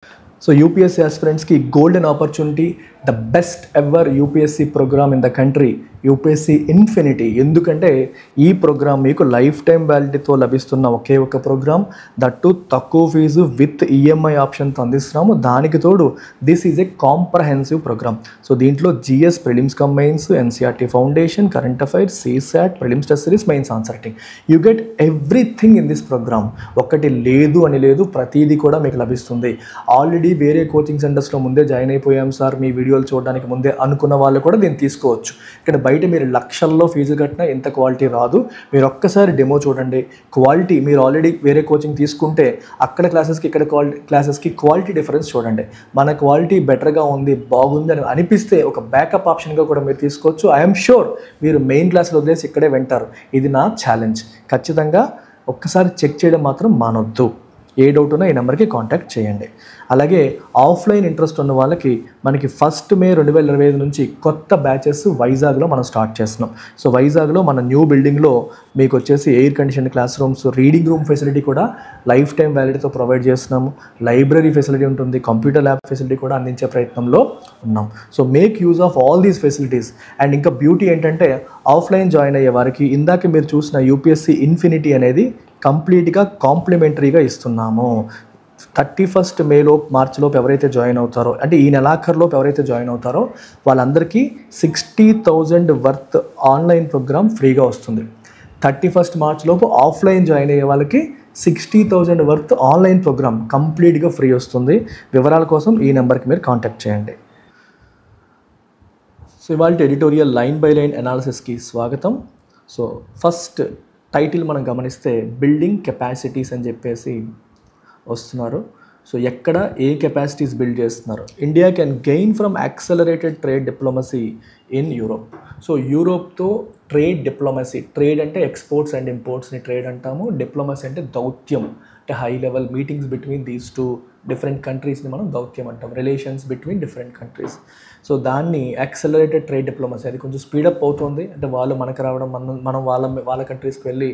So UPSC aspirants ki golden opportunity, the best ever UPSC program in the country, UPSC Infinity. ఎందుకంటే ఈ programme మీకు life time వ్యాలిడిటీతో లభిస్తున్న ఒకే ఒక programme, that తక్కువ ఫీజు విత్ ఈఎంఐ ఆప్షన్తో అందిస్తున్నాము. దానికి తోడు this is a comprehensive programme. So దీంట్లో GS prelims cum mains, NCERT foundation, current affairs, CSAT, prelims test series, mains answer writing, you get everything in this programme. ఒక్కటి లేదు అని లేదు, ప్రతిదీ కూడా మీకు లభిస్తుంది. ఆల్రెడీ వేరే కోచింగ్ సెంటర్స్లో ముందే జాయిన్ అయిపోయాం సార్, మీ వీడియోలు చూడడానికి ముందే అనుకున్న వాళ్ళు కూడా దీన్ని తీసుకోవచ్చు. ఇక్కడ బయట మీరు లక్షల్లో ఫీజు కట్టినా ఇంత క్వాలిటీ రాదు. మీరు ఒక్కసారి డెమో చూడండి, క్వాలిటీ మీరు ఆల్రెడీ వేరే కోచింగ్ తీసుకుంటే అక్కడ క్లాసెస్కి ఇక్కడ క్లాసెస్కి క్వాలిటీ డిఫరెన్స్ చూడండి. మన క్వాలిటీ బెటర్గా ఉంది, బాగుంది అని అనిపిస్తే ఒక బ్యాకప్ ఆప్షన్గా కూడా మీరు తీసుకోవచ్చు. ఐఎమ్ షూర్ మీరు మెయిన్ క్లాసులు వదిలేసి ఇక్కడే వింటారు. ఇది నా ఛాలెంజ్. ఖచ్చితంగా ఒక్కసారి చెక్ చేయడం మాత్రం మానొద్దు. ఏ డౌట్ ఉన్నా ఈ నెంబర్కి కాంటాక్ట్ చేయండి. అలాగే ఆఫ్లైన్ ఇంట్రెస్ట్ ఉన్న వాళ్ళకి మనకి 1 మే 2025 నుంచి కొత్త బ్యాచెస్ వైజాగ్లో మనం స్టార్ట్ చేస్తున్నాం. సో వైజాగ్లో మన న్యూ బిల్డింగ్లో మీకు వచ్చేసి air condition class rooms, reading room facility కూడా లైఫ్ టైం వ్యాలిడిటీతో ప్రొవైడ్ చేస్తున్నాము. లైబ్రరీ ఫెసిలిటీ ఉంటుంది, కంప్యూటర్ ల్యాబ్ ఫెసిలిటీ కూడా అందించే ప్రయత్నంలో ఉన్నాం. So make use of all these facilities. And ఇంకా బ్యూటీ ఏంటంటే ఆఫ్లైన్ జాయిన్ అయ్యే వారికి ఇందాక మీరు చూసిన యూపీఎస్సీ ఇన్ఫినిటీ అనేది కంప్లీట్గా కాంప్లిమెంటరీగా ఇస్తున్నాము. 31 మేలోపు మార్చిలోపు ఎవరైతే జాయిన్ అవుతారో, అంటే ఈ నెలాఖరులోపు ఎవరైతే జాయిన్ అవుతారో వాళ్ళందరికీ 60,000 వర్త్ ఆన్లైన్ ప్రోగ్రామ్ ఫ్రీగా వస్తుంది. 31 మార్చిలోపు ఆఫ్లైన్ జాయిన్ అయ్యే వాళ్ళకి 60,000 వర్త్ ఆన్లైన్ ప్రోగ్రామ్ కంప్లీట్గా ఫ్రీ వస్తుంది. వివరాల కోసం ఈ నెంబర్కి మీరు కాంటాక్ట్ చేయండి. సో ఇవాళ ఎడిటోరియల్ లైన్ బై లైన్ అనాలిసిస్కి స్వాగతం. సో ఫస్ట్ టైటిల్ మనం గమనిస్తే బిల్డింగ్ కెపాసిటీస్ అని చెప్పేసి వస్తున్నారు. సో ఎక్కడ ఏ కెపాసిటీస్ బిల్డ్ చేస్తున్నారు? India can gain from accelerated trade diplomacy in Europe. So యూరోప్తో ట్రేడ్ డిప్లొమసీ, ట్రేడ్ అంటే ఎక్స్పోర్ట్స్ అండ్ ఇంపోర్ట్స్ని ట్రేడ్ అంటాము, డిప్లొమసీ అంటే దౌత్యం, అంటే high level meetings between these two different కంట్రీస్ని మనం దౌత్యం అంటాం, relations between different countries. So దాన్ని యాక్సలరేటెడ్ ట్రేడ్ డిప్లొమసీ, అది కొంచెం స్పీడప్ అవుతుంది. అంటే వాళ్ళు మనకు రావడం, మనం వాళ్ళ కంట్రీస్కి వెళ్ళి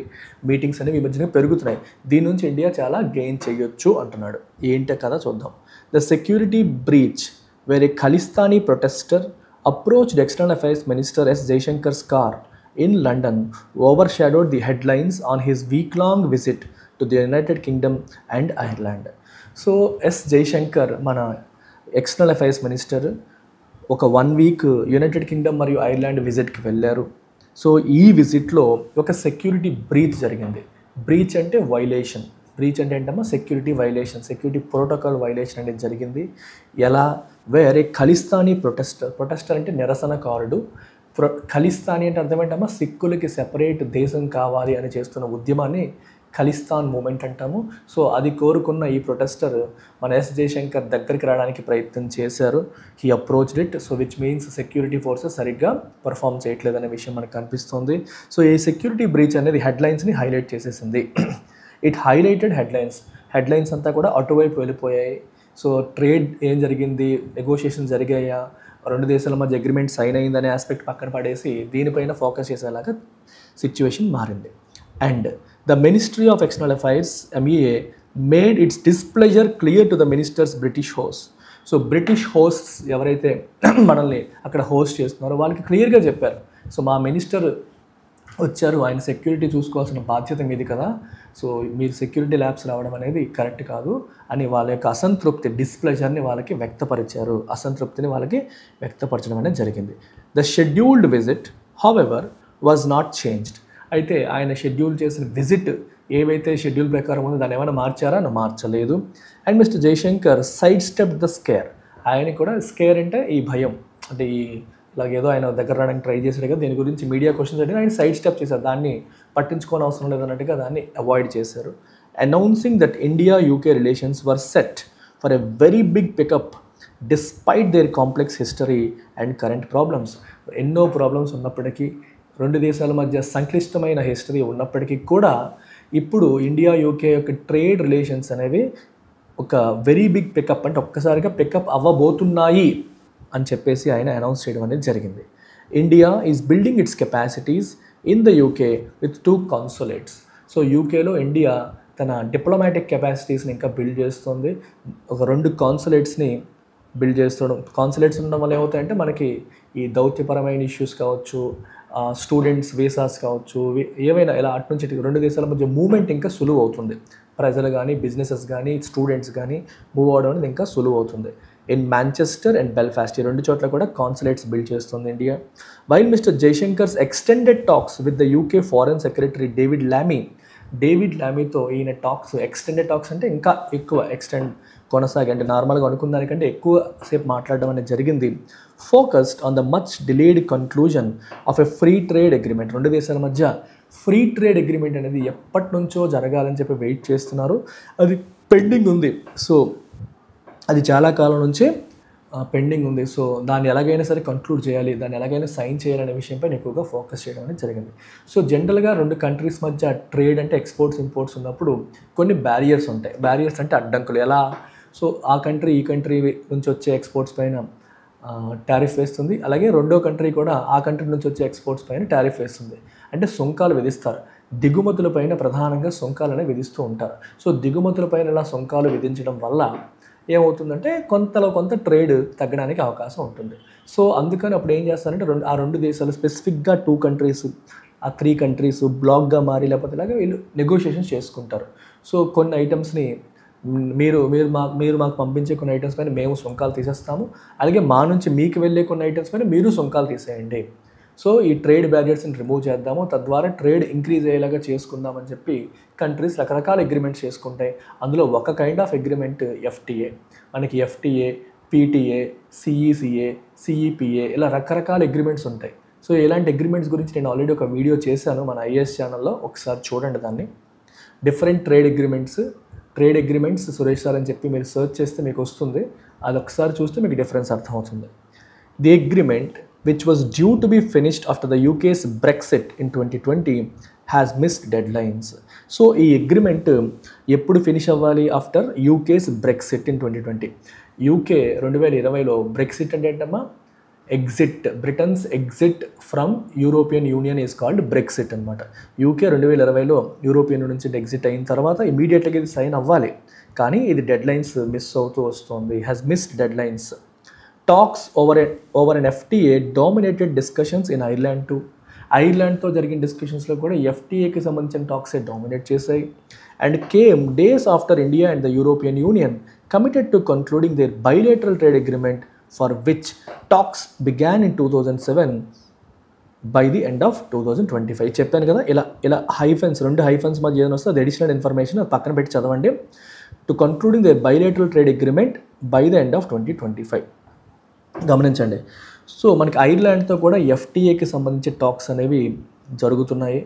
మీటింగ్స్ అనేవి ఈ మధ్యన పెరుగుతున్నాయి. దీని నుంచి ఇండియా చాలా గెయిన్ చేయొచ్చు అంటున్నాడు. ఏంటో కదా చూద్దాం. The security breach where a Khalistani protester approached External Affairs Minister S. Jaishankar's car in London overshadowed the headlines on his week-long visit to the United Kingdom and Ireland. So S. Jaishankar మన external affairs minister ఒక 1 week United Kingdom మరియు Ireland విజిట్కి వెళ్ళారు. So ఈ విజిట్లో ఒక security breach జరిగింది. Breach అంటే violation, breach అంటే ఏంటమ్మా security violation, security protocol violation అనేది జరిగింది. ఎలా? వేరే ఖలిస్తానీ ప్రొటెస్టర్ అంటే నిరసనకారుడు, ఖలిస్తానీ అంటే అర్థం ఏంటమ్మా సిక్కులకి సెపరేట్ దేశం కావాలి అని చేస్తున్న ఉద్యమాన్ని ఖలిస్తాన్ మూమెంట్ అంటాము. సో అది కోరుకున్న ఈ ప్రొటెస్టర్ మన ఎస్ జయశంకర్ దగ్గరికి రావడానికి ప్రయత్నం చేశారు. He approached it. So which means security forces సరిగ్గా పర్ఫామ్ చేయట్లేదు అనే విషయం మనకు కనిపిస్తుంది. సో ఈ సెక్యూరిటీ బ్రీచ్ అనేది హెడ్లైన్స్ని హైలైట్ చేసేసింది. ఇట్ హైలైటెడ్ హెడ్లైన్స్ అంతా కూడా అటువైపు వెళ్ళిపోయాయి. సో ట్రేడ్ ఏం జరిగింది, నెగోషియేషన్ జరిగాయా, 2 దేశాల మధ్య అగ్రిమెంట్ సైన్ అయిందనే ఆస్పెక్ట్ పక్కన పడేసి దీనిపైన ఫోకస్ చేసేలాగా సిచ్యువేషన్ మారింది. And the ministry of external affairs MEA made it's displeasure clear to the ministers British host. So British hosts ఎవరైతే మనల్ని అక్కడ హోస్ట్ చేస్తున్నారో వాళ్ళకి క్లియర్గా చెప్పారు, సో మా మినిస్టర్ వచ్చారు, ఆయన సెక్యూరిటీ చూసుకోవాల్సిన బాధ్యత మీది కదా, సో మీరు సెక్యూరిటీ ల్యాబ్స్ రావడం అనేది కరెక్ట్ కాదు అని వాళ్ళ యొక్క అసంతృప్తి, డిస్ప్లెజర్ని వాళ్ళకి వ్యక్తపరిచారు. అసంతృప్తిని వాళ్ళకి వ్యక్తపరచడం అనేది జరిగింది. The scheduled visit however was not changed. అయితే ఆయన షెడ్యూల్ చేసిన విజిట్ ఏవైతే షెడ్యూల్ ప్రకారం ఉందో దాన్ని ఏమైనా మార్చారా? మార్చలేదు. And mister Jayashankar side step the scare. ఆయన కూడా స్కేర్ అంటే ఈ భయం, అంటే ఈ ఇలాగేదో ఆయన దగ్గర రావడానికి ట్రై చేశాడు కదా, దీని గురించి మీడియా క్వశ్చన్స్ అడిగిన ఆయన సైడ్ స్టెప్ చేశారు, దాన్ని పట్టించుకోని అవసరం లేదన్నట్టుగా దాన్ని అవాయిడ్ చేశారు. Announcing that India UK relations were set for a very big pickup despite their complex history and current problems. ఎన్నో ప్రాబ్లమ్స్ ఉన్నప్పటికీ, 2 దేశాల మధ్య సంక్లిష్టమైన హిస్టరీ ఉన్నప్పటికీ కూడా ఇప్పుడు ఇండియా UK యొక్క ట్రేడ్ రిలేషన్స్ అనేవి ఒక వెరీ బిగ్ పికప్, అంటే ఒక్కసారిగా పికప్ అవ్వబోతున్నాయి అని చెప్పేసి ఆయన అనౌన్స్ చేయడం అనేది జరిగింది. India is building it's capacities in the UK with 2 consulates. So యూకేలో ఇండియా తన డిప్లొమాటిక్ కెపాసిటీస్ని ఇంకా బిల్డ్ చేస్తుంది. ఒక 2 కాన్సులేట్స్ని బిల్డ్ చేస్తడం. కాన్సులేట్స్ ఉండడం వల్ల ఏమవుతాయంటే మనకి ఈ దౌత్యపరమైన ఇష్యూస్ కావచ్చు, స్టూడెంట్స్ వీసాస్ కావచ్చు, ఏవైనా ఇలా అటు నుంచి 2 దేశాల మధ్య మూవ్మెంట్ ఇంకా సులువు అవుతుంది. ప్రజలు కానీ, బిజినెసెస్ కానీ, స్టూడెంట్స్ కానీ మూవ్ అవడం అనేది ఇంకా సులువు అవుతుంది. ఇన్ మాంచెస్టర్ అండ్ బెల్ఫాస్ట్ ఈ 2 చోట్ల కూడా కాన్సులేట్స్ బిల్డ్ చేస్తుంది India. While mister Jaishankar's extended talks with the UK foreign secretary David లామీతో ఈయన టాక్స్, ఎక్స్టెండెడ్ టాక్స్ అంటే ఇంకా ఎక్కువ కొనసాగి, అంటే నార్మల్గా అనుకున్న దానికంటే ఎక్కువ సేపు మాట్లాడడం అనేది జరిగింది. Focused on the much delayed conclusion of a free trade agreement. 2 దేశాల మధ్య ఫ్రీ ట్రేడ్ అగ్రిమెంట్ అనేది ఎప్పటి నుంచో జరగాలని చెప్పి వెయిట్ చేస్తున్నారు. అది పెండింగ్ ఉంది. సో అది చాలా కాలం నుంచే పెండింగ్ ఉంది. సో దాన్ని ఎలాగైనా సరే కంక్లూడ్ చేయాలి, దాన్ని ఎలాగైనా సైన్ చేయాలనే విషయంపై ఎక్కువగా ఫోకస్ చేయడం అనేది జరిగింది. సో జనరల్గా 2 కంట్రీస్ మధ్య ట్రేడ్ అంటే ఎక్స్పోర్ట్స్ ఇంపోర్ట్స్ ఉన్నప్పుడు కొన్ని బ్యారియర్స్ ఉంటాయి. బ్యారియర్స్ అంటే అడ్డంకులు. ఎలా? సో ఆ కంట్రీ ఈ కంట్రీ నుంచి వచ్చే ఎక్స్పోర్ట్స్ పైన టారిఫ్ వేస్తుంది, అలాగే రెండో కంట్రీ కూడా ఆ కంట్రీ నుంచి వచ్చే ఎక్స్పోర్ట్స్ పైన టారిఫ్ వేస్తుంది. అంటే సుంకాలు విధిస్తారు. దిగుమతులపైన ప్రధానంగా సుంకాలనే విధిస్తూ ఉంటారు. సో దిగుమతులపైన ఇలా సుంకాలు విధించడం వల్ల ఏమవుతుందంటే కొంతలో కొంత ట్రేడ్ తగ్గడానికి అవకాశం ఉంటుంది. సో అందుకని అప్పుడు ఏం చేస్తారంటే ఆ 2 దేశాలు స్పెసిఫిక్గా 2 కంట్రీస్, ఆ 3 కంట్రీస్ బ్లాక్గా మారి లేకపోతే ఇలాగా వీళ్ళు నెగోషియేషన్స్ చేసుకుంటారు. సో కొన్ని ఐటమ్స్ని మీరు మాకు పంపించే కొన్ని ఐటమ్స్ పైన మేము సుంకాలు తీసేస్తాము, అలాగే మా నుంచి మీకు వెళ్ళే కొన్ని ఐటమ్స్ పైన మీరు సుంకాలు తీసేయండి. సో ఈ ట్రేడ్ బ్యారియర్స్ని రిమూవ్ చేద్దాము, తద్వారా ట్రేడ్ ఇంక్రీజ్ అయ్యేలాగా చేసుకుందామని చెప్పి కంట్రీస్ రకరకాల అగ్రిమెంట్స్ చేసుకుంటాయి. అందులో ఒక కైండ్ ఆఫ్ అగ్రిమెంట్ ఎఫ్టీఏ. మనకి ఎఫ్టీఏ, పీటీఏ, సిఈసిఏ, సిఈపిఏ ఇలా రకరకాల అగ్రిమెంట్స్ ఉంటాయి. సో ఇలాంటి అగ్రిమెంట్స్ గురించి నేను ఆల్రెడీ ఒక వీడియో చేశాను మన ఐఏఎస్ ఛానల్లో, ఒకసారి చూడండి దాన్ని. Different trade agreements Suresh sir అని చెప్పి మీరు సెర్చ్ చేస్తే మీకు వస్తుంది. అది ఒకసారి చూస్తే మీకు డిఫరెన్స్ అర్థమవుతుంది. The agreement which was due to be finished after the UK's Brexit in 2020 has missed deadlines. So ఈ అగ్రిమెంట్ ఎప్పుడు ఫినిష్ అవ్వాలి? After UK's Brexit in 2020. UK 2020లో బ్రెక్సిట్ అంటే ఏంటమ్మా? Exit, Britain's exit from European Union is called Brexit అనమాట. UK 2020లో European Union నుంచి exit అయిన తర్వాత ఇమీడియట్గా ఇది సైన్ అవ్వాలి, కానీ ఇది డెడ్లైన్స్ మిస్ అవుతూ వస్తుంది. Has missed deadlines. Talks over an FTA dominated discussions in Ireland too. ఐర్లాండ్తో జరిగిన డిస్కషన్స్లో కూడా ఎఫ్టీఏకి సంబంధించిన టాక్సే డామినేట్ చేశాయి. And came days after India and the European Union committed to concluding their bilateral trade agreement for which talks began in 2007 by the end of 2025. చెప్పాను కదా, ఇలా హైఫెన్స్, 2 హైఫెన్స్ మధ్య ఏదైనా వస్తే అది అడిషనల్ ఇన్ఫర్మేషన్, అది పక్కన పెట్టి చదవండి. To concluding their bilateral trade agreement by the end of 2025. గమనించండి. సో మనకి ఐర్లాండ్తో కూడా ఎఫ్టీఏకి సంబంధించి టాక్స్ అనేవి జరుగుతున్నాయి.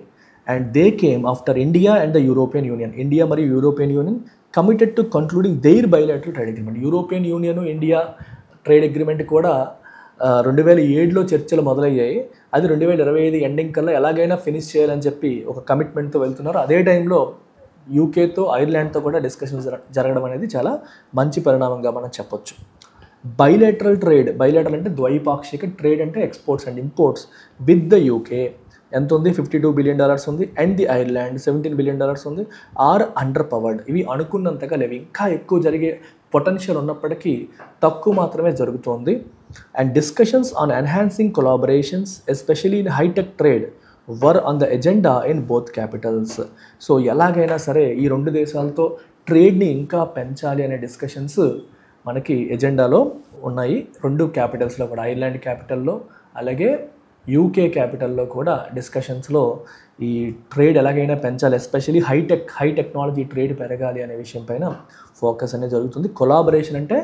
And they came after India and the European Union. India మరియు European Union committed to concluding their bilateral trade agreement. European Union India trade agreement కూడా 2007లో చర్చలు మొదలయ్యాయి. అది 2025 ఎండింగ్ కల్లా ఎలాగైనా ఫినిష్ చేయాలని చెప్పి ఒక కమిట్మెంట్తో వెళ్తున్నారు. అదే టైంలో యూకేతో ఐర్లాండ్తో కూడా డిస్కషన్స్ జరగడం అనేది చాలా మంచి పరిణామంగా మనం చెప్పొచ్చు. బైలేటరల్ ట్రేడ్ అంటే ద్వైపాక్షిక ట్రేడ్, అంటే exports and imports with the UK ఎంత ఉంది? $52 బిలియన్ ఉంది. అండ్ ది ఐర్లాండ్ $17 బిలియన్ ఉంది. Are under powered. ఇవి అనుకున్నంతగా లేవు, ఇంకా ఎక్కువ జరిగే పొటెన్షియల్ ఉన్నప్పటికీ తక్కువ మాత్రమే జరుగుతోంది. And discussions on enhancing collaborations especially in hi-tech trade were on the agenda in both capitals. So ఎలాగైనా సరే ఈ 2 దేశాలతో ట్రేడ్ని ఇంకా పెంచాలి అనే డిస్కషన్స్ మనకి ఎజెండాలో ఉన్నాయి. 2 క్యాపిటల్స్లో కూడా, ఐర్లాండ్ క్యాపిటల్లో అలాగే యూకే క్యాపిటల్లో కూడా డిస్కషన్స్లో ఈ ట్రేడ్ ఎలాగైనా పెంచాలి, ఎస్పెషలీ హై టెక్నాలజీ ట్రేడ్ పెరగాలి అనే విషయం పైన ఫోకస్ అనేది జరుగుతుంది. కొలాబరేషన్ అంటే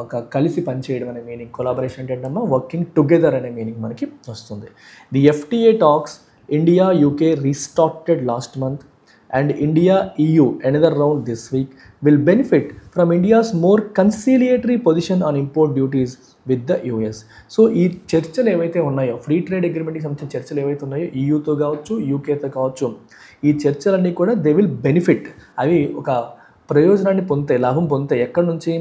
ఒక కలిసి పనిచేయడం అనే మీనింగ్. కొలాబరేషన్ అంటే ఏంటమ్మా? వర్కింగ్ టుగెదర్ అనే మీనింగ్ మనకి వస్తుంది. The FTA talks India UK restarted last month and India EU another round this week will benefit from India's more conciliatory position on import duties with the US. So ఈ చర్చలు ఏవైతే ఉన్నాయో, free trade అగ్రిమెంట్కి సంబంధించిన చర్చలు ఏవైతే ఉన్నాయో, EUతో కావచ్చు యూకేతో కావచ్చు, ఈ చర్చలన్నీ కూడా దే విల్ బెనిఫిట్. అవి ఒక ప్రయోజనాన్ని పొందుతాయి, లాభం పొందుతాయి. ఎక్కడి నుంచి?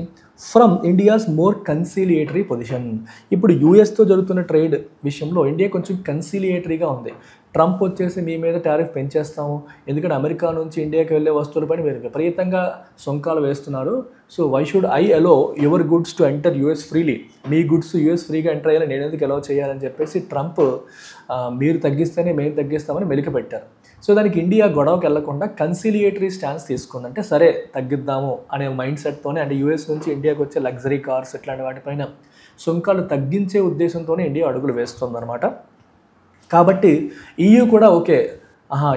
From India's more conciliatory position. ఇప్పుడు యూఎస్తో జరుగుతున్న ట్రేడ్ విషయంలో ఇండియా కొంచెం కన్సిలియేటరీగా ఉంది. ట్రంప్ వచ్చేసి మీ మీద టారిఫ్ పెంచేస్తాము, ఎందుకంటే అమెరికా నుంచి ఇండియాకి వెళ్ళే వస్తువులపైన మీరు విపరీతంగా సుంకాలు వేస్తున్నారు. So why should I allow your goods to enter US freely? మీ గుడ్స్ యూఎస్ ఫ్రీగా ఎంటర్ అయ్యాలని నేను ఎందుకు అలో చేయాలని చెప్పేసి ట్రంప్ మీరు తగ్గిస్తేనే మేము తగ్గిస్తామని మెలిక పెట్టారు. సో దానికి ఇండియా గొడవకి వెళ్లకుండా కన్సిలియేటరీ స్టాన్స్ తీసుకుంది. అంటే సరే తగ్గిద్దాము అనే మైండ్ సెట్తోనే, అంటే యూఎస్ నుంచి ఇండియాకి వచ్చే లగ్జరీ కార్స్ ఇట్లాంటి వాటిపైన సుంకాలు తగ్గించే ఉద్దేశంతోనే ఇండియా అడుగులు వేస్తుందన్నమాట. కాబట్టి EU కూడా ఓకే,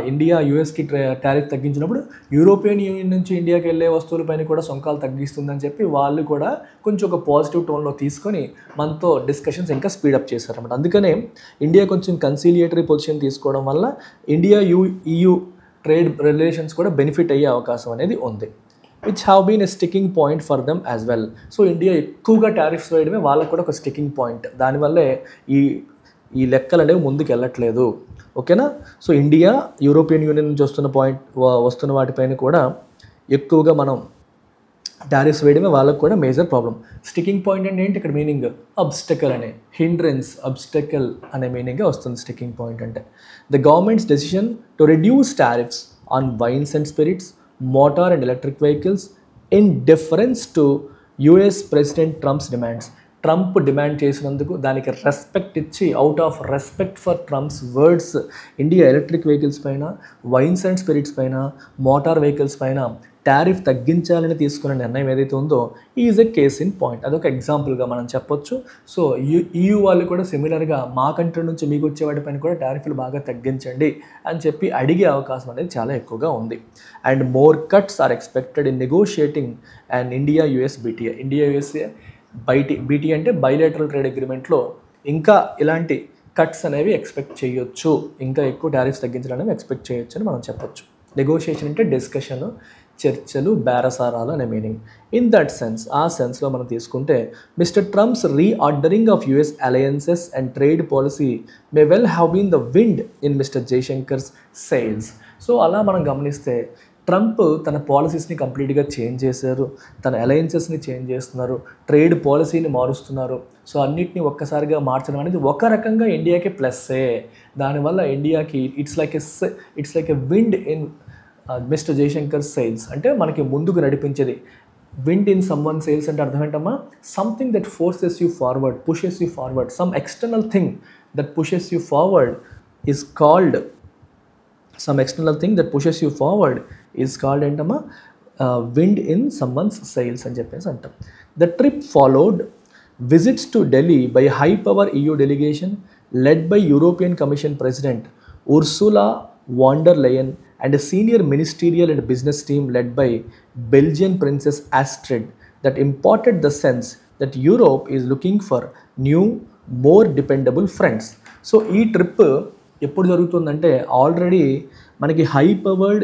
ఇండియా యూఎస్కి టారిఫ్ తగ్గించినప్పుడు యూరోపియన్ యూనియన్ నుంచి ఇండియాకి వెళ్ళే వస్తువులపైన కూడా సుంకాలు తగ్గిస్తుందని చెప్పి వాళ్ళు కూడా కొంచెం ఒక పాజిటివ్ టోన్లో తీసుకొని మనతో డిస్కషన్స్ ఇంకా స్పీడప్ చేశారన్నమాట. అందుకనే ఇండియా కొంచెం కన్సిలియేటరీ పొజిషన్ తీసుకోవడం వల్ల ఇండియా EU ట్రేడ్ రిలేషన్స్ కూడా బెనిఫిట్ అయ్యే అవకాశం అనేది ఉంది, which have been a sticking point for them as well. So India ఎక్కువగా టారిఫ్స్ వేయడమే వాళ్ళకు కూడా ఒక స్టికింగ్ పాయింట్. దానివల్లే ఈ లెక్కలు అనేవి ముందుకు వెళ్ళట్లేదు. ఓకేనా? సో ఇండియా యూరోపియన్ యూనియన్ నుంచి వస్తున్న వాటిపైన కూడా ఎక్కువగా మనం టారిఫ్స్ వేయడమే వాళ్ళకు కూడా మేజర్ ప్రాబ్లం. స్టికింగ్ పాయింట్ అంటే ఏంటి ఇక్కడ మీనింగ్? అబ్స్టకల్ అనే, హిండ్రెన్స్, అబ్స్టకల్ అనే మీనింగ్గా వస్తుంది స్టికింగ్ పాయింట్ అంటే. The governments decision to reduce tariffs on vines and spirits, motor and electric vehicles in difference to US president Trump's demands. Trump demand చేసినందుకు దానికి respect ఇచ్చి, out of respect for Trump's words, India electric vehicles పైన, vines and spirits పైన, motor vehicles పైన tariff తగ్గించాలని తీసుకున్న నిర్ణయం ఏదైతే ఉందో is a case in point. అదొక ఎగ్జాంపుల్గా మనం చెప్పొచ్చు. సో EU వాళ్ళు కూడా సిమిలర్గా మా కంట్రీ నుంచి మీకు వచ్చే వాటిపైన కూడా టారిఫ్లు బాగా తగ్గించండి అని చెప్పి అడిగే అవకాశం అనేది చాలా ఎక్కువగా ఉంది. And more cuts are expected in negotiating and India US BTA. India USA BT అంటే బైలేటరల్ ట్రేడ్ అగ్రిమెంట్లో ఇంకా ఇలాంటి కట్స్ అనేవి ఎక్స్పెక్ట్ చేయొచ్చు, ఇంకా ఎక్కువ టారిఫ్స్ తగ్గించాలని ఎక్స్పెక్ట్ చేయొచ్చు అని మనం చెప్పొచ్చు. నెగోషియేషన్ అంటే డిస్కషన్, చర్చలు, బేరసారాలు అనే మీనింగ్. ఇన్ దట్ సెన్స్, ఆ సెన్స్లో మనం తీసుకుంటే mister Trump's reordering of US alliances and trade policy may well have been the wind in mister Jaishankar's sails. So అలా మనం గమనిస్తే ట్రంప్ తన పాలసీస్ని కంప్లీట్గా చేంజ్ చేశారు, తన అలయన్సెస్ని చేంజ్ చేస్తున్నారు, ట్రేడ్ పాలసీని మారుస్తున్నారు. సో అన్నిటిని ఒక్కసారిగా మార్చడం అనేది ఒక రకంగా ఇండియాకి ప్లస్సే. దానివల్ల ఇండియాకి it's like a wind in mister Jaishankar sails. అంటే మనకి ముందుకు నడిపించేది. Wind in someone sails అంటే అర్థం ఏంటమ్మా? Something that forces you forward, pushes you forward. Some external thing that pushes you forward is called ఏంటమ్మా? విండ్ ఇన్ సమ్వన్స్ సెయిల్స్ అని చెప్పేసి అంటాం. The trip followed visits to Delhi by high-power EU delegation led by European Commission President Ursula von der Leyen and a senior ministerial and business team led by Belgian Princess Astrid that imparted the sense that Europe is looking for new, more dependable friends. So, ఈ trip ఎప్పుడు జరుగుతుందంటే already మనకి high powered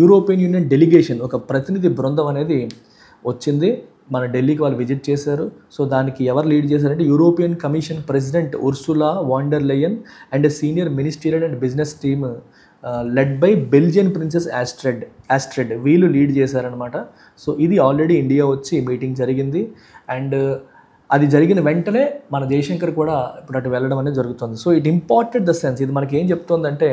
European union delegation, ఒక ప్రతినిధి బృందం అనేది వచ్చింది. మన ఢిల్లీకి వాళ్ళు విజిట్ చేశారు. సో దానికి ఎవరు లీడ్ చేశారంటే European Commission president Ursula von der Leyen and senior ministerial and business team led by Belgian princess Astrid వీళ్ళు లీడ్ చేశారనమాట. సో ఇది ఆల్రెడీ ఇండియా వచ్చి మీటింగ్ జరిగింది. అండ్ అది జరిగిన వెంటనే మన జయశంకర్ కూడా ఇప్పుడు అటు వెళ్ళడం అనేది జరుగుతుంది. So it imparted the sense, ఇది మనకి ఏం చెప్తుందంటే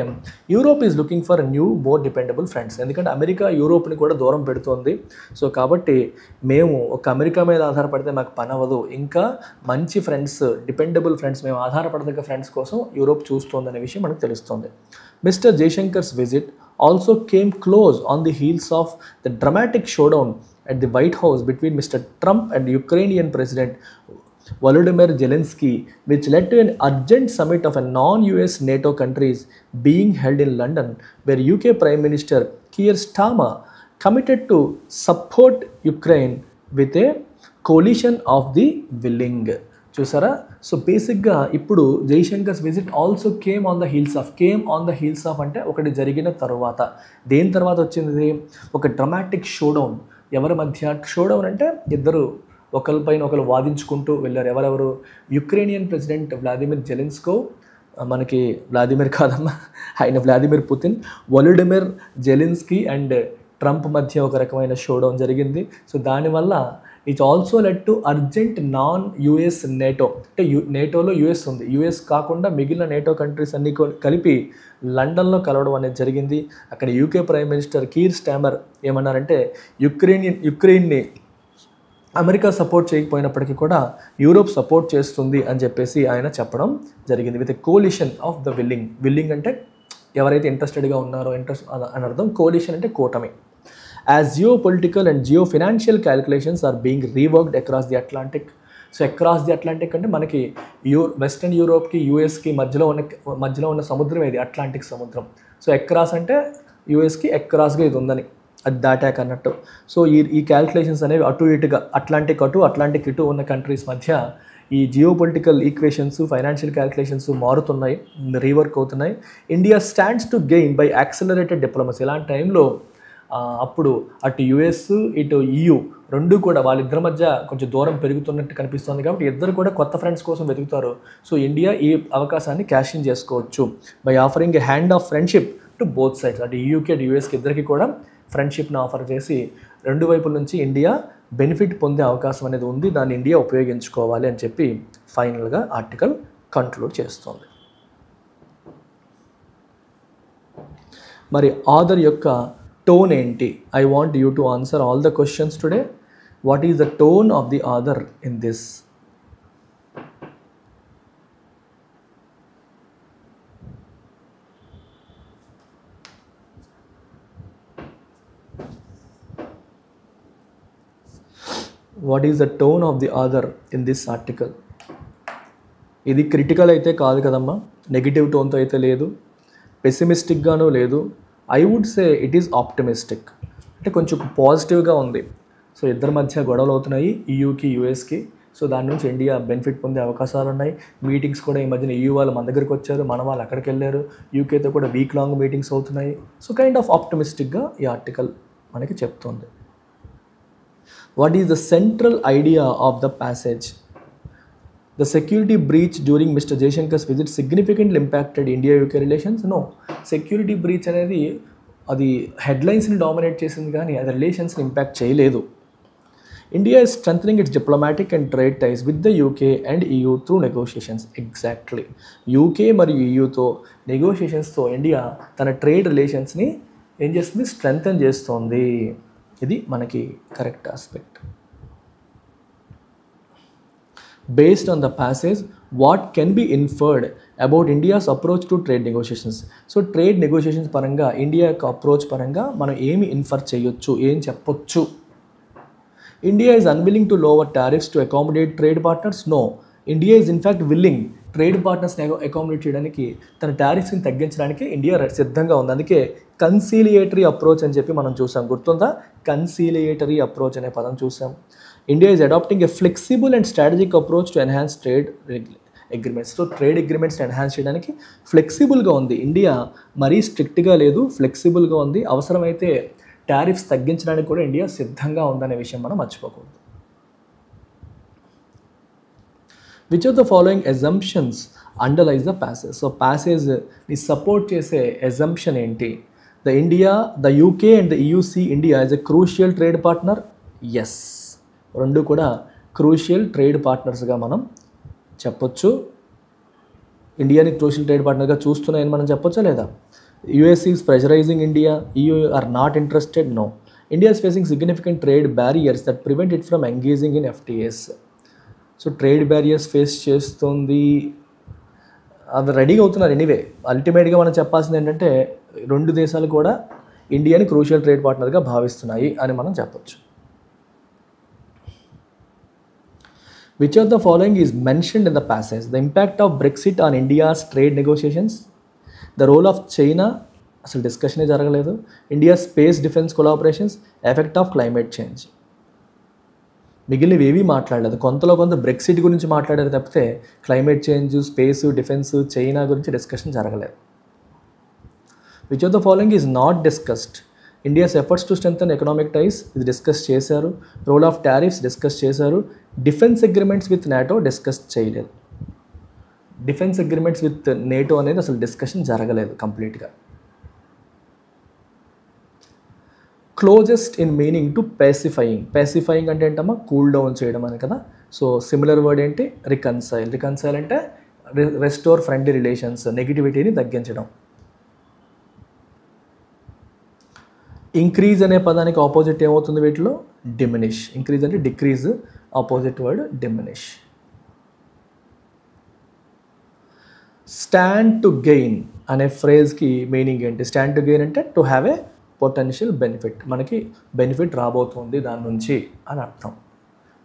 Europe is looking for new more dependable friends. ఎందుకంటే అమెరికా యూరోప్ని కూడా దూరం పెడుతోంది. సో కాబట్టి మేము ఒక అమెరికా మీద ఆధారపడితే మాకు పని అవ్వదు, ఇంకా మంచి ఫ్రెండ్స్, డిపెండబుల్ ఫ్రెండ్స్, మేము ఆధారపడదగ్గ ఫ్రెండ్స్ కోసం యూరోప్ చూస్తోందనే విషయం మనకు తెలుస్తుంది. Mister Jaishankar's visit also came close on the heels of the dramatic showdown at the White House between Mr. Trump and Ukrainian President Volodymyr Zelensky, which led to an urgent summit of a non-US NATO countries being held in London, where UK Prime Minister Keir Starmer committed to support Ukraine with a coalition of the willing. చూసారా? So బేసిక్గా ఇప్పుడు Jaishankar's visit also came on the heels of అంటే ఒకటి జరిగిన తర్వాత. దేని తర్వాత వచ్చింది? ఒక డ్రమాటిక్ షోడౌన్. ఎవరి మధ్య షోడౌన్ అంటే ఇద్దరు ఒకరిపైన ఒకరు వాదించుకుంటూ వెళ్ళారు. ఎవరెవరు? Ukrainian president Vladimir Zelensky, Vladimir Putin, Volodymyr Zelensky and Trump మధ్య ఒక రకమైన షోడౌన్ జరిగింది. సో దానివల్ల it also led to urgent non US NATO, అంటే నేటోలో యుఎస్ ఉంది, యుఎస్ కాకుండా మిగిలిన నేటో కంట్రీస్ అన్నీ కలిపి లండన్లో కలవడం అనేది జరిగింది. అక్కడ UK prime minister Keir Starmer ఏమన్నారంటే యుక్రెయిన్ని అమెరికా సపోర్ట్ చేయకపోయినప్పటికీ కూడా యూరోప్ సపోర్ట్ చేస్తుంది అని చెప్పేసి ఆయన చెప్పడం జరిగింది. With a coalition of the willing అంటే ఎవరైతే ఇంట్రెస్టెడ్గా ఉన్నారో అని అర్థం. కోలిషన్ అంటే కూటమి. As geopolitical and geofinancial calculations are being reworked across the Atlantic. So across the Atlantic అంటే మనకి వెస్టర్న్ యూరోప్కి యూఎస్కి మధ్యలో ఉన్న సముద్రం ఏది? అట్లాంటిక్ సముద్రం. సో అక్రాస్ అంటే యూఎస్కి అక్రాస్గా ఇది ఉందని, అది దాటాక అన్నట్టు. సో ఈ క్యాలిక్యులేషన్స్ అనేవి అటు ఇటుగా అట్లాంటిక్ ఇటు ఉన్న కంట్రీస్ మధ్య ఈ geo political equations, financial calculations మారుతున్నాయి, రీవర్క్ అవుతున్నాయి. India stands to gain by accelerated diplomacy. ఇలాంటి టైంలో అప్పుడు అటు యుఎస్ ఇటు EU రెండు కూడా వాళ్ళిద్దరి మధ్య కొంచెం దూరం పెరుగుతున్నట్టు కనిపిస్తుంది. కాబట్టి ఇద్దరు కూడా కొత్త ఫ్రెండ్స్ కోసం వెతుకుతారు. సో ఇండియా ఈ అవకాశాన్ని క్యాష్ ఇన్ చేసుకోవచ్చు by offering A hand of friendship to both sides. అటు EUకి అటు యుఎస్కి ఇద్దరికి కూడా ఫ్రెండ్షిప్ని ఆఫర్ చేసి రెండు వైపుల నుంచి ఇండియా బెనిఫిట్ పొందే అవకాశం అనేది ఉంది, దాన్ని ఇండియా ఉపయోగించుకోవాలి అని చెప్పి ఫైనల్గా ఆర్టికల్ కంక్లూడ్ చేస్తుంది. మరి ఆథర్ యొక్క టోన్ ఏంటి? I want you to answer all the questions today. What is the tone of the author in this? What is the tone of the author in this article? ఇది critical అయితే కాదు కదమ్మా, negative టోన్తో అయితే లేదు, పెసిమిస్టిక్గానూ లేదు. I would say it is optimistic, అంటే కొంచెం పాజిటివ్గా ఉంది. సో ఇద్దరి మధ్య గొడవలు అవుతున్నాయి, EUకి యుఎస్కి. సో దాని నుంచి ఇండియా బెనిఫిట్ పొందే అవకాశాలు ఉన్నాయి. మీటింగ్స్ కూడా ఈ మధ్యన EU వాళ్ళు మన దగ్గరికి వచ్చారు, మన వాళ్ళు అక్కడికి వెళ్ళారు, యూకేతో కూడా వీక్ లాంగ్ మీటింగ్స్ అవుతున్నాయి. సో కైండ్ ఆఫ్ ఆప్టిమిస్టిక్గా ఈ ఆర్టికల్ మనకి చెప్తుంది. What is the central idea of the passage? The security breach during Mr. Jaishankar's visit significantly impacted India-UK relations? No. Security breach అనేది అది హెడ్లైన్స్ని డామినేట్ చేసింది కానీ అది రిలేషన్స్ని ఇంపాక్ట్ చేయలేదు. India is strengthening its diplomatic and trade ties with the UK and EU through negotiations. Exactly. UK మరియు EUతో నెగోషియేషన్స్తో India తన trade రిలేషన్స్ని ఏం చేస్తుంది? స్ట్రెంగ్తన్ చేస్తోంది. ఇది మనకి correct aspect. Based on the passage what can be inferred about India's approach to trade negotiations? So trade negotiations పరంగా India యొక్క approach పరంగా మనం ఏమి ఇన్ఫర్ చేయొచ్చు, ఏం చెప్పొచ్చు? India is unwilling to lower tariffs to accommodate trade partners? No. India is in fact willing trade పార్ట్నర్స్ని accommodate చేయడానికి, తన టారిఫ్స్ని తగ్గించడానికి ఇండియా సిద్ధంగా ఉంది. అందుకే కన్సీలియేటరీ అప్రోచ్ అని చెప్పి మనం చూసాం, గుర్తుందా? కన్సీలియేటరీ అప్రోచ్ అనే పదం చూసాం. India is adapting a flexible and strategic approach to enhance trade agreements. So trade అగ్రిమెంట్స్ని ఎన్హాన్స్ చేయడానికి ఫ్లెక్సిబుల్గా ఉంది ఇండియా, మరీ స్ట్రిక్ట్గా లేదు, ఫ్లెక్సిబుల్గా ఉంది. అవసరమైతే టారిఫ్స్ తగ్గించడానికి కూడా ఇండియా సిద్ధంగా ఉందనే విషయం మనం మర్చిపోకూడదు. Which of the following assumptions underlies the passage? So ప్యాసేజ్ని సపోర్ట్ చేసే అజంప్షన్ ఏంటి? The UK and the EU see India as a crucial trade partner? Yes, రెండు కూడా క్రూషియల్ ట్రేడ్ పార్ట్నర్స్గా మనం చెప్పొచ్చు. ఇండియాని క్రూషియల్ ట్రేడ్ పార్ట్నర్గా చూస్తున్నాయని మనం చెప్పొచ్చా లేదా? US is pressurizing India, EU are not interested? No. India is facing significant trade barriers that prevent it from engaging in FTAs. So trade barriers face చేస్తుంది, అది రెడీగా అవుతున్నారు. ఎనీవే అల్టిమేట్గా మనం చెప్పాల్సింది ఏంటంటే రెండు దేశాలు కూడా ఇండియాని క్రూషియల్ ట్రేడ్ పార్ట్నర్గా భావిస్తున్నాయి అని మనం చెప్పొచ్చు. Which of the following is mentioned in the passage? The impact of Brexit on India's trade negotiations, the role of China, అసలు డిస్కషనే జరగలేదు, India space defence collaborations, effect of climate change. మిగిలినవి ఏవీ మాట్లాడలేదు, కొంతలో కొంత బ్రెక్సిట్ గురించి మాట్లాడారు తప్పితే climate change, space, defence, China గురించి డిస్కషన్ జరగలేదు. Which of the following is not discussed? India's efforts to strengthen economic ties, ఇది డిస్కస్ చేశారు. రోల్ ఆఫ్ టారిఫ్స్ డిస్కస్ చేశారు. Defence agreements with NATO discuss చేయలేదు. డిఫెన్స్ అగ్రిమెంట్స్ విత్ నేటో అనేది అసలు discussion జరగలేదు కంప్లీట్గా. Closest in meaning to pacifying. Pacifying అంటే ఏంటమ్మా, కూల్ డౌన్ చేయడం అని కదా. సో సిమిలర్ వర్డ్ ఏంటి, రికన్సైల్. రికన్సైల్ అంటే రెస్టోర్ ఫ్రెండ్లీ రిలేషన్స్, నెగిటివిటీని తగ్గించడం. ఇంక్రీజ్ అనే పదానికి ఆపోజిట్ ఏమవుతుంది వీటిలో, డిమినిష్. ఇంక్రీజ్ అంటే decrease, opposite word diminish. Stand to gain అనే ఫ్రేజ్కి మీనింగ్ ఏంటి? స్టాండ్ టు గెయిన్ అంటే to have a potential benefit, మనకి బెనిఫిట్ రాబోతుంది దాని నుంచి అని అర్థం.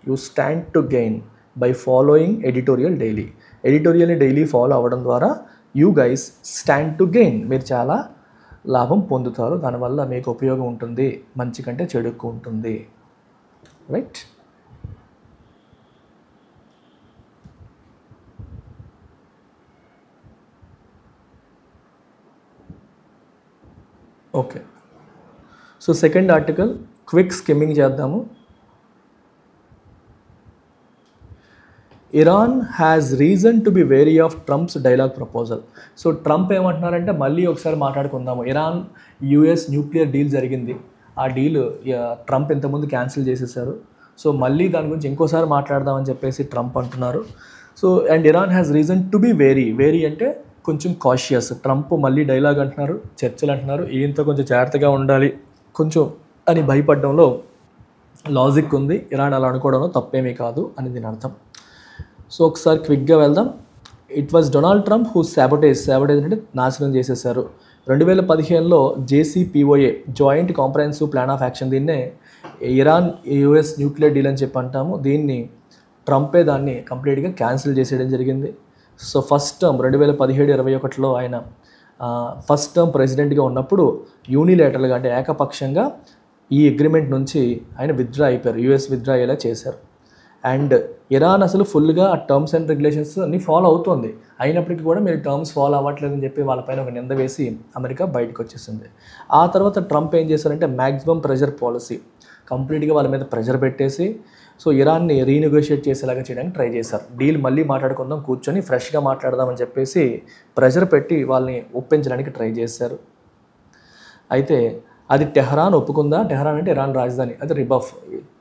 You stand to gain by following editorial daily. ఎడిటోరియల్ని డైలీ ఫాలో అవ్వడం ద్వారా you guys stand to gain, మీరు చాలా లాభం పొందుతారు, దానివల్ల మీకు ఉపయోగం ఉంటుంది, మంచి కంటే చెడుకు ఉంటుంది. Right. Okay, so second article quick skimming చేద్దాము. Iran has reason to be wary of Trump's dialogue proposal. So Trump ఏమంటున్నారంటే, మళ్ళీ ఒకసారి మాట్లాడుకుందాము. ఇరాన్ యుఎస్ న్యూక్లియర్ డీల్ జరిగింది, ఆ డీల్ ట్రంప్ ఇంతకుముందు క్యాన్సిల్ చేసేసారు. సో మళ్ళీ దాని గురించి ఇంకోసారి మాట్లాడదామని చెప్పేసి ట్రంప్ అంటున్నారు. So and Iran has reason to be very అంటే కొంచెం కాషియస్. ట్రంప్ మళ్ళీ డైలాగ్ అంటున్నారు, చర్చలు అంటున్నారు, ఈయంతో కొంచెం జాగ్రత్తగా ఉండాలి కొంచెం అని భయపడడంలో లాజిక్ ఉంది. ఇరాన్ అలా అనుకోవడంలో తప్పేమీ కాదు అని దీని అర్థం. సో ఒకసారి క్విక్గా వెళ్దాం. It was Donald Trump who sabotage అంటే నాశనం చేసేసారు. 2015లో JCPOA joint comprehensive plan of action, దీన్నే ఇరాన్ యుఎస్ న్యూక్లియర్ డీల్ అని చెప్పి అంటాము. దీన్ని ట్రంపే దాన్ని కంప్లీట్గా క్యాన్సిల్ చేసేయడం జరిగింది. సో ఫస్ట్ టర్మ్ 2017-21లో ఆయన ఫస్ట్ టర్మ్ ప్రెసిడెంట్గా ఉన్నప్పుడు యూనిలేటరల్గా అంటే ఏకపక్షంగా ఈ అగ్రిమెంట్ నుంచి ఆయన విత్డ్రా అయిపోయారు, యుఎస్ విత్డ్రా అయ్యేలా చేశారు. అండ్ ఇరాన్ అసలు ఫుల్గా ఆ టర్మ్స్ అండ్ రెగ్యులేషన్స్ అన్ని ఫాలో అవుతుంది, అయినప్పటికీ కూడా మీరు టర్మ్స్ ఫాలో అవ్వట్లేదని చెప్పి వాళ్ళపైన ఒక నింద వేసి అమెరికా బయటకు వచ్చేసింది. ఆ తర్వాత ట్రంప్ ఏం చేశారంటే మ్యాక్సిమం ప్రెషర్ పాలసీ, కంప్లీట్గా వాళ్ళ మీద ప్రెషర్ పెట్టేసి సో ఇరాన్ని రీనెగోషియేట్ చేసేలాగా చేయడానికి ట్రై చేశారు. డీల్ మళ్ళీ మాట్లాడుకుందాం, కూర్చొని ఫ్రెష్గా మాట్లాడదామని చెప్పేసి ప్రెషర్ పెట్టి వాళ్ళని ఒప్పించడానికి ట్రై చేశారు. అయితే అది టెహరాన్ ఒప్పుకుందా, టెహరాన్ అంటే ఇరాన్ రాజధాని, అది రిబఫ్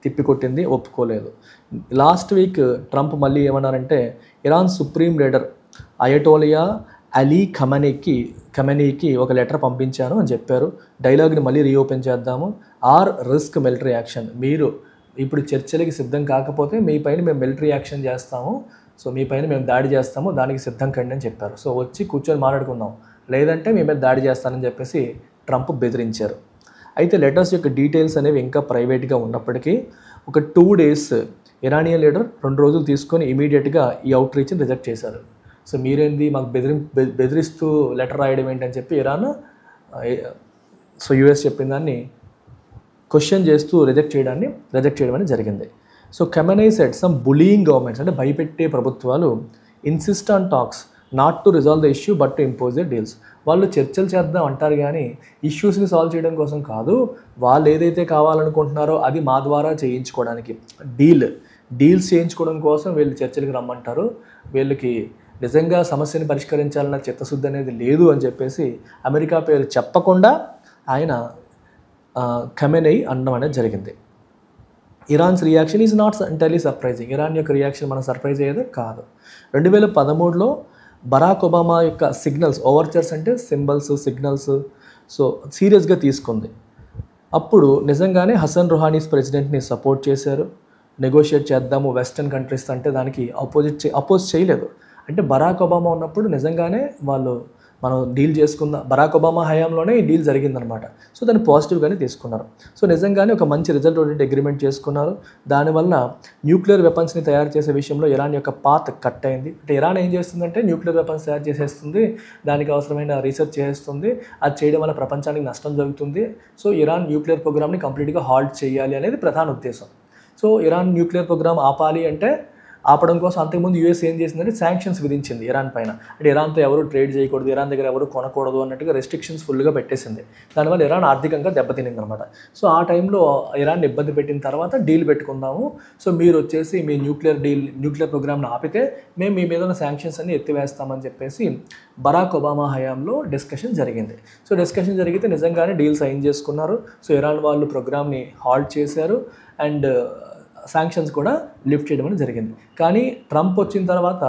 తిప్పికొట్టింది, ఒప్పుకోలేదు. లాస్ట్ వీక్ ట్రంప్ మళ్ళీ ఏమన్నారంటే, ఇరాన్ సుప్రీం లీడర్ అయటోలియా అలీ ఖమెనీకి ఒక లెటర్ పంపించాను అని చెప్పారు. డైలాగ్ని మళ్ళీ రీఓపెన్ చేద్దాము, ఆర్ రిస్క్ మిలిటరీ యాక్షన్, మీరు ఇప్పుడు చర్చలకి సిద్ధం కాకపోతే మీ పైన మేము మిలిటరీ యాక్షన్ చేస్తాము, సో మీ పైన మేము దాడి చేస్తాము, దానికి సిద్ధం కండి అని చెప్పారు. సో వచ్చి కూర్చొని మాట్లాడుకుందాం, లేదంటే మీ మీద దాడి చేస్తానని చెప్పేసి ట్రంప్ బెదిరించారు. అయితే లెటర్స్ యొక్క డీటెయిల్స్ అనేవి ఇంకా ప్రైవేట్గా ఉన్నప్పటికీ ఒక 2 days ఇరానియన్ లీడర్ 2 రోజులు తీసుకొని ఇమీడియట్గా ఈ అవుట్ రీచ్ని రిజెక్ట్ చేశారు. సో మీరేంది మాకు బెదిరిస్తూ లెటర్ రాయడం ఏంటని చెప్పి ఇరాన్ సో యుఎస్ చెప్పిన దాన్ని క్వశ్చన్ చేస్తూ రిజెక్ట్ చేయడం అనేది జరిగింది. So Khamenei said some bullying governments, అంటే భయపెట్టే ప్రభుత్వాలు insist on talks not to resolve the issue but to impose the deals. వాళ్ళు చర్చలు చేద్దాం అంటారు కానీ ఇష్యూస్ని సాల్వ్ చేయడం కోసం కాదు, వాళ్ళు ఏదైతే కావాలనుకుంటున్నారో అది మా ద్వారా చేయించుకోవడానికి, డీల్స్ చేయించుకోవడం కోసం వీళ్ళు చర్చలకు రమ్మంటారు, వీళ్ళకి నిజంగా సమస్యని పరిష్కరించాలన్న చిత్తశుద్ధి అనేది లేదు అని చెప్పేసి అమెరికా పేరు చెప్పకుండా ఆయన ఖమెనీ అనడం అనేది జరిగింది. Iran's reaction is not entirely surprising. Iran యొక్క రియాక్షన్ మనం సర్ప్రైజ్ అయ్యేది కాదు. 2013లో బరాక్ ఒబామా యొక్క సిగ్నల్స్, ఓవర్చర్స్ అంటే సింబల్స్, సిగ్నల్స్, సో సీరియస్గా తీసుకుంది. అప్పుడు నిజంగానే హసన్ రొహానీస్ ప్రెసిడెంట్ని సపోర్ట్ చేశారు, నెగోషియేట్ చేద్దాము వెస్టర్న్ కంట్రీస్ అంటే దానికి అపోజ్ చేయలేదు. అంటే బరాక్ ఒబామా ఉన్నప్పుడు నిజంగానే మనం డీల్ చేసుకుందాం, బరాక్ ఒబామా హయాంలోనే ఈ డీల్ జరిగిందనమాట. సో దాన్ని పాజిటివ్గానే తీసుకున్నారు. సో నిజంగానే ఒక మంచి రిజల్ట్ ఓరియంటెడ్ అగ్రిమెంట్ చేసుకున్నారు. దానివల్ల న్యూక్లియర్ వెపన్స్ని తయారు చేసే విషయంలో ఇరాన్ యొక్క పాత్ కట్ అయింది. అంటే ఇరాన్ ఏం చేస్తుందంటే న్యూక్లియర్ వెపన్స్ తయారు చేసేస్తుంది, దానికి అవసరమైన రీసెర్చ్ చేస్తుంది, అది చేయడం వల్ల ప్రపంచానికి నష్టం జరుగుతుంది. సో ఇరాన్ న్యూక్లియర్ ప్రోగ్రామ్ని కంప్లీట్గా హాల్ట్ చేయాలి అనేది ప్రధాన ఉద్దేశం. సో ఇరాన్ న్యూక్లియర్ ప్రోగ్రామ్ ఆపాలి అంటే ఆపడం కోసం అంతకుముందు యూఎస్ ఏం చేసిందంటే శాంక్షన్స్ విధించింది ఇరాన్ పైన. అంటే ఇరాన్తో ఎవరు ట్రేడ్ చేయకూడదు, ఇరాన్ దగ్గర ఎవరు కొనకూడదు అన్నట్టుగా రెస్ట్రిక్షన్స్ ఫుల్గా పెట్టేసింది. దానివల్ల ఇరాన్ ఆర్థికంగా దెబ్బతినింది అనమాట. సో ఆ టైంలో ఇరాన్ ఇబ్బంది పెట్టిన తర్వాత డీల్ పెట్టుకుందాము, సో మీరు వచ్చేసి మీ న్యూక్లియర్ ప్రోగ్రామ్ని ఆపితే మేము మీ మీద ఉన్న శాంక్షన్స్ అన్ని ఎత్తివేస్తామని చెప్పేసి బరాక్ ఒబామా హయాంలో డిస్కషన్ జరిగింది. సో డిస్కషన్ జరిగితే నిజంగానే డీల్ సైన్ చేసుకున్నారు. సో ఇరాన్ వాళ్ళు ప్రోగ్రామ్ని హాల్ట్ చేశారు అండ్ శాంక్షన్స్ కూడా లిఫ్ట్ చేయడం అనేది జరిగింది. కానీ ట్రంప్ వచ్చిన తర్వాత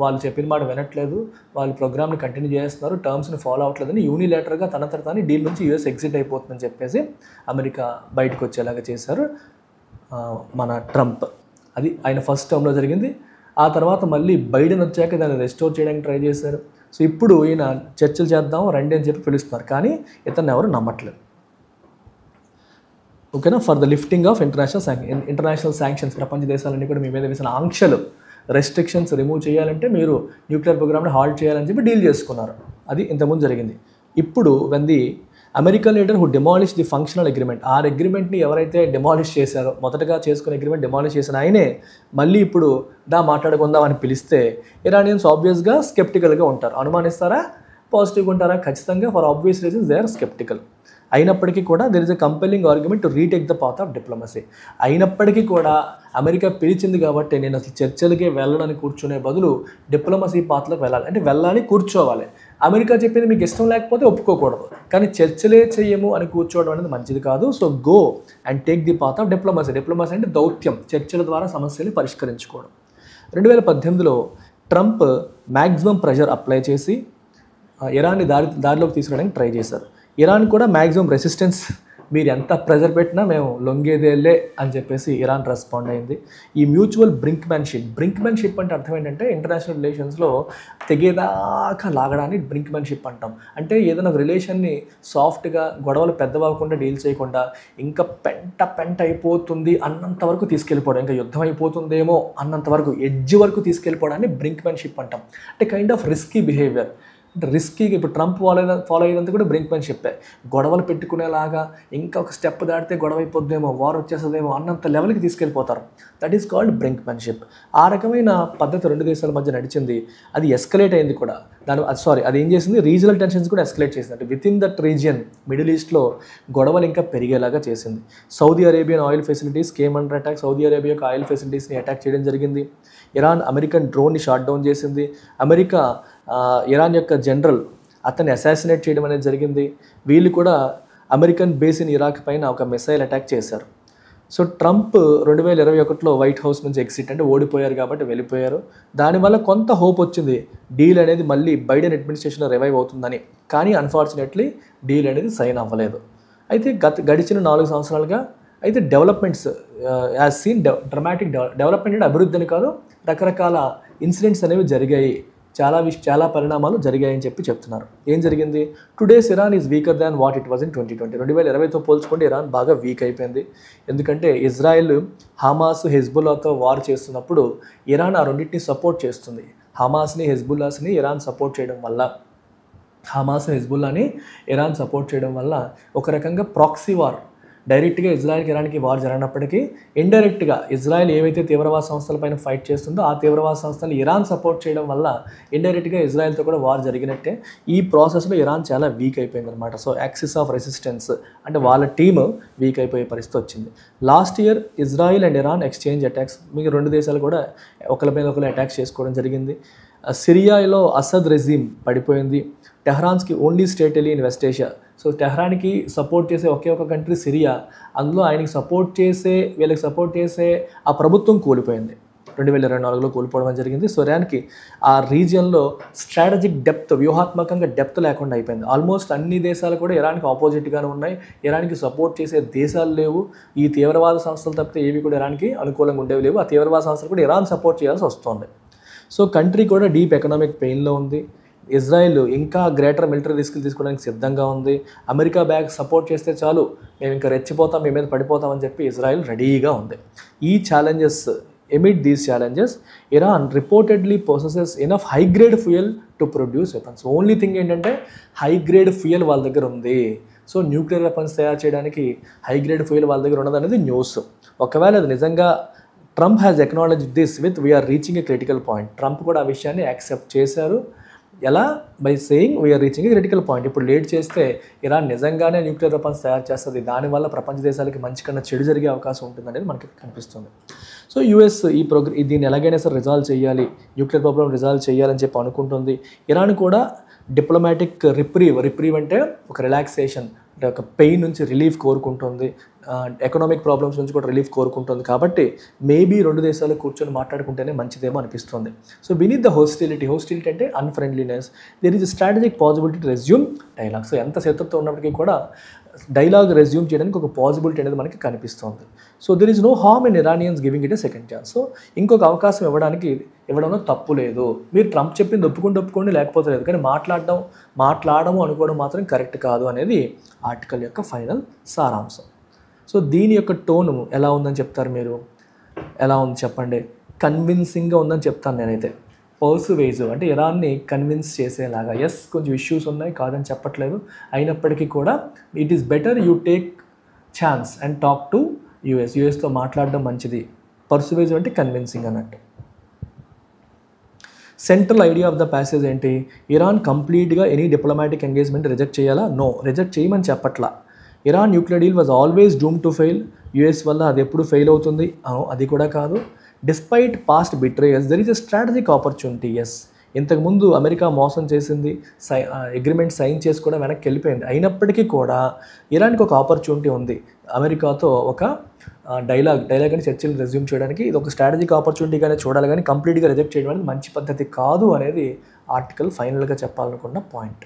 వాళ్ళు చెప్పిన మాట వినట్లేదు, వాళ్ళు ప్రోగ్రామ్ని కంటిన్యూ చేస్తున్నారు, టర్మ్స్ని ఫాలో అవ్వట్లేదని యూనిలేటర్గా తన డీల్ నుంచి యూఎస్ ఎగ్జిట్ అయిపోతుందని చెప్పేసి అమెరికా బయటకు వచ్చేలాగా చేశారు మన ట్రంప్. అది ఆయన ఫస్ట్ టర్మ్లో జరిగింది. ఆ తర్వాత మళ్ళీ బైడెన్ వచ్చాక దాన్ని రెస్టోర్ చేయడానికి ట్రై చేశారు. సో ఇప్పుడు ఈయన చర్చలు చేద్దాం రండి అని చెప్పి పిలుస్తున్నారు, కానీ ఇతన్ని ఎవరు నమ్మట్లేదు. ఓకేనా, for the lifting of international sanctions, ప్రపంచ దేశాలన్నీ కూడా మీ మీద వేసిన ఆంక్షలు, రెస్ట్రిక్షన్స్ రిమూవ్ చేయాలంటే మీరు న్యూక్లియర్ ప్రోగ్రామ్ని హాల్ట్ చేయాలని చెప్పి డీల్ చేసుకున్నారు. అది ఇంతకుముందు జరిగింది. ఇప్పుడు when the American leader who demolish the functional agreement, ఆ అగ్రిమెంట్ని ఎవరైతే డిమాలిష్ చేశారో, మొదటగా చేసుకునే అగ్రిమెంట్ డిమాలిష్ చేసిన ఆయనే మళ్ళీ ఇప్పుడు మాట్లాడుకుందాం అని పిలిస్తే ఇరానియన్స్ ఆబ్వియస్గా స్కెప్టికల్గా ఉంటారు. అనుమానిస్తారా, పాజిటివ్గా ఉంటారా? ఖచ్చితంగా for obvious reasons they are skeptical. అయినప్పటికీ కూడా there is a compelling argument to retake the path of diplomacy. అయినప్పటికీ కూడా అమెరికా పిలిచింది కాబట్టి నేను అసలు చర్చలకే వెళ్ళడానికి కూర్చునే బదులు డిప్లొమసీ పాత్లోకి వెళ్ళాలి, అంటే వెళ్ళాలి, కూర్చోవాలి. అమెరికా చెప్పింది మీకు ఇష్టం లేకపోతే ఒప్పుకోకూడదు, కానీ చర్చలే చేయము అని కూర్చోవడం అనేది మంచిది కాదు. So go and take the path of diplomacy. Diplomacy అంటే దౌత్యం, చర్చల ద్వారా సమస్యలు పరిష్కరించుకోవడం. 2018లో ట్రంప్ మ్యాక్సిమం ప్రెషర్ అప్లై చేసి ఇరాన్ని దారిలోకి తీసుకురావడానికి ట్రై చేశారు. ఇరాన్ కూడా మ్యాక్సిమం రెసిస్టెన్స్, మీరు ఎంత ప్రెజర్ పెట్టినా మేము లొంగేదేలే అని చెప్పేసి ఇరాన్ రెస్పాండ్ అయింది. ఈ మ్యూచువల్ బ్రింక్మెన్షిప్ అంటే అర్థం ఏంటంటే ఇంటర్నేషనల్ రిలేషన్స్లో తెగేదాకా లాగడాన్ని బ్రింక్మెన్షిప్ అంటాం. అంటే ఏదైనా ఒక రిలేషన్ని సాఫ్ట్గా గొడవలు పెద్దవకుండా డీల్ చేయకుండా ఇంకా పెంట అయిపోతుంది అన్నంత వరకు తీసుకెళ్ళిపోవడం, ఇంకా యుద్ధం అయిపోతుందేమో అన్నంత వరకు ఎడ్జ్ వరకు తీసుకెళ్ళిపోవడాన్ని బ్రింక్మెన్షిప్ అంటాం. అంటే కైండ్ ఆఫ్ రిస్కీ బిహేవియర్. అంటే రిస్కీగా ఇప్పుడు ట్రంప్ ఫాలో అయ్యేదంతా కూడా బ్రింక్మెన్షిప్పే. గొడవలు పెట్టుకునేలాగా ఇంకా ఒక స్టెప్ దాటితే గొడవ అయిపోద్దేమో, వార్ వచ్చేస్తుందేమో అన్నంత లెవెల్కి తీసుకెళ్ళిపోతారు. That is called brinkmanship. ఆ రకమైన పద్ధతి రెండు దేశాల మధ్య నడిచింది. అది ఎస్కలేట్ అయింది కూడా. అది ఏం చేసింది, రీజనల్ టెన్షన్స్ కూడా ఎస్కలేట్ చేసింది. అంటే within that region middle ఈస్ట్లో గొడవలు ఇంకా పెరిగేలాగా చేసింది. Saudi Arabian oil facilities came under attack. Saudi Arabia యొక్క ఆయిల్ ఫెసిలిటీస్ని అటాక్ చేయడం జరిగింది. ఇరాన్ అమెరికన్ డ్రోన్ని షాట్ డౌన్ చేసింది. అమెరికా ఇరాన్ యొక్క జనరల్ అతన్ని అసాసినేట్ చేయడం అనేది జరిగింది. వీళ్ళు కూడా అమెరికన్ బేస్ ఇన్ ఇరాక్ పైన ఒక మిసైల్ అటాక్ చేశారు. సో ట్రంప్ 2021లో వైట్ హౌస్ నుంచి ఎగ్జిట్, అంటే ఓడిపోయారు కాబట్టి వెళ్ళిపోయారు. దానివల్ల కొంత హోప్ వచ్చింది, డీల్ అనేది మళ్ళీ బైడెన్ అడ్మినిస్ట్రేషన్లో రివైవ్ అవుతుందని. కానీ అన్ఫార్చునేట్లీ డీల్ అనేది సైన్ అవ్వలేదు. అయితే గడిచిన 4 సంవత్సరాలుగా అయితే developments as seen dramatic development అంటే అభివృద్ధి అని కాదు, రకరకాల ఇన్సిడెంట్స్ అనేవి జరిగాయి, చాలా పరిణామాలు జరిగాయని చెప్తున్నారు. ఏం జరిగింది? Today's Iran is weaker than what it was in 2020. 2020తో పోల్చుకుంటే ఇరాన్ బాగా వీక్ అయిపోయింది. ఎందుకంటే ఇజ్రాయెల్ హమాస్ హెజ్బుల్లాతో వార్ చేస్తున్నప్పుడు ఇరాన్ ఆ రెండింటిని సపోర్ట్ చేస్తుంది. హమాస్ని హెజ్బుల్లాస్ని ఇరాన్ సపోర్ట్ చేయడం వల్ల, ఇరాన్ సపోర్ట్ చేయడం వల్ల ఒక రకంగా ప్రాక్సీ వార్, డైరెక్ట్గా ఇజ్రాయెల్కి ఇరాన్కి వార్ జరిగినప్పటికీ ఇండైరెక్ట్గా ఇజ్రాయెల్ ఏవైతే తీవ్రవాద సంస్థలపైన ఫైట్ చేస్తుందో ఆ తీవ్రవాద సంస్థలు ఇరాన్ సపోర్ట్ చేయడం వల్ల ఇండైరెక్ట్గా ఇజ్రాయెల్తో కూడా వార్ జరిగినట్టే. ఈ ప్రాసెస్లో ఇరాన్ చాలా వీక్ అయిపోయింది అనమాట. సో యాక్సిస్ ఆఫ్ రెసిస్టెన్స్ అంటే వాళ్ళ టీమ్ వీక్ అయిపోయే పరిస్థితి వచ్చింది. Last year Israel and Iran exchange attacks, మీకు రెండు దేశాలు కూడా ఒకరి మీద ఒకరు అటాక్స్ చేసుకోవడం జరిగింది. సిరియాలో అసద్ రెజీమ్ పడిపోయింది. టెహ్రాన్స్కి only state ally in West Asia. So టెహ్రాన్కి సపోర్ట్ చేసే ఒకే ఒక కంట్రీ సిరియా. అందులో వీళ్ళకి సపోర్ట్ చేసే ఆ ప్రభుత్వం కూలిపోయింది. 2024లో కోల్పోవడం జరిగింది. సో ఇరాన్కి ఆ రీజియన్లో స్ట్రాటజిక్ డెప్త్, వ్యూహాత్మకంగా డెప్త్ లేకుండా అయిపోయింది. ఆల్మోస్ట్ అన్ని దేశాలు కూడా ఇరాన్కి ఆపోజిట్గానే ఉన్నాయి. ఇరాన్కి సపోర్ట్ చేసే దేశాలు లేవు. ఈ తీవ్రవాద సంస్థలు తప్పితే ఏవి కూడా ఇరాన్కి అనుకూలంగా ఉండేవి లేవు. ఆ తీవ్రవాద సంస్థలు కూడా ఇరాన్ సపోర్ట్ చేయాల్సి వస్తుంది. సో కంట్రీ కూడా డీప్ ఎకనామిక్ పెయిన్లో ఉంది. ఇజ్రాయెల్ ఇంకా గ్రేటర్ మిలిటరీ రిస్క్లు తీసుకోవడానికి సిద్ధంగా ఉంది. అమెరికా బ్యాక్ సపోర్ట్ చేస్తే చాలు, మేము ఇంకా రెచ్చిపోతాం, మీ మీద పడిపోతామని చెప్పి ఇజ్రాయెల్ రెడీగా ఉంది. ఈ challenges, amid these challenges, Iran reportedly possesses enough high-grade fuel to produce weapons. Only thing ఏంటంటే హై-గ్రేడ్ ఫ్యూయల్ వాళ్ళ దగ్గర ఉంది. సో న్యూక్లియర్ వెపన్స్ తయారు చేయడానికి హై-గ్రేడ్ ఫ్యూయల్ వాళ్ళ దగ్గర ఉన్నది అనేది న్యూస్. ఒకవేళ అది నిజంగా Trump has acknowledge this with we're reaching a critical point. Trump కూడా ఆ విషయాన్ని యాక్సెప్ట్ చేశారు. ఎలా? By saying we're reaching a critical point. ఇప్పుడు లేట్ చేస్తే ఇరాన్ నిజంగానే న్యూక్లియర్ వెపన్స్ తయారు చేస్తుంది, దానివల్ల ప్రపంచ దేశాలకి మంచి కన్నా చెడు జరిగే అవకాశం ఉంటుంది అనేది మనకి కనిపిస్తుంది. సో యూఎస్ దీన్ని ఎలాగైనా సరే రిజాల్వ్ చేయాలి, న్యూక్లియర్ ప్రాబ్లం రిజాల్వ్ చేయాలని చెప్పి అనుకుంటుంది. ఇరాన్ కూడా డిప్లొమాటిక్ రిప్రీవ్ అంటే ఒక రిలాక్సేషన్, అంటే ఒక పెయిన్ నుంచి రిలీఫ్ కోరుకుంటుంది, ఎకనామిక్ ప్రాబ్లమ్స్ నుంచి కూడా రిలీఫ్ కోరుకుంటుంది. కాబట్టి మేబీ రెండు దేశాలు కూర్చొని మాట్లాడుకుంటేనే మంచిదేమో అనిపిస్తుంది. సో బీనీత్ ద హోస్టిలిటీ అంటే unfriendliness, there is a strategic possibility to resume dialogue. So ఎంత శత్రుత్వం ఉన్నప్పటికీ కూడా డైలాగ్ రెజ్యూమ్ చేయడానికి ఒక పాసిబిలిటీ అనేది మనకి కనిపిస్తుంది. So there is no harm in Iranians giving it a second chance. So ఇంకొక అవకాశం ఇవ్వడంలో తప్పు లేదు. మీరు ట్రంప్ చెప్పింది ఒప్పుకోండి, లేకపోతే లేదు, కానీ మాట్లాడము అనుకోవడం మాత్రం కరెక్ట్ కాదు అనేది ఆర్టికల్ యొక్క ఫైనల్ సారాంశం. సో దీని యొక్క టోను ఎలా ఉందని చెప్తారు మీరు? ఎలా ఉంది చెప్పండి? కన్విన్సింగ్గా ఉందని చెప్తాను నేనైతే. పర్సువేజివ్ అంటే ఇరాన్ని కన్విన్స్ చేసేలాగా. ఎస్, కొంచెం ఇష్యూస్ ఉన్నాయి, కాదని చెప్పట్లేదు, అయినప్పటికీ కూడా it is better you take chance and talk to యూఎస్తో మాట్లాడడం మంచిది. పర్సువేజివ్ అంటే కన్విన్సింగ్ అన్నట్టు. Central idea of the passage ఏంటి? ఇరాన్ కంప్లీట్గా ఎనీ డిప్లొమాటిక్ ఎంగేజ్మెంట్ రిజెక్ట్ చేయాలా? నో, రిజెక్ట్ చేయమని చెప్పట్లా. Iran nuclear deal was always doom to fail. US వల్ల అది ఎప్పుడు ఫెయిల్ అవుతుంది, అది కూడా కాదు. Despite past betrayals there is a strategic opportunity. Yes, ఇంతకుముందు అమెరికా మోసం చేసింది, అగ్రిమెంట్ సైన్ చేసి కూడా వెనక్కి వెళ్ళిపోయింది. అయినప్పటికీ కూడా ఇరాన్కి ఒక ఆపర్చునిటీ ఉంది, అమెరికాతో ఒక డైలాగ్ అని చర్చలు రెజ్యూమ్ చేయడానికి. ఇది ఒక స్ట్రాటజిక్ ఆపర్చునిటీగానే చూడాలి, కానీ కంప్లీట్గా రిజెక్ట్ చేయడం అనేది మంచి పద్ధతి కాదు అనేది ఆర్టికల్ ఫైనల్గా చెప్పాలనుకున్న పాయింట్.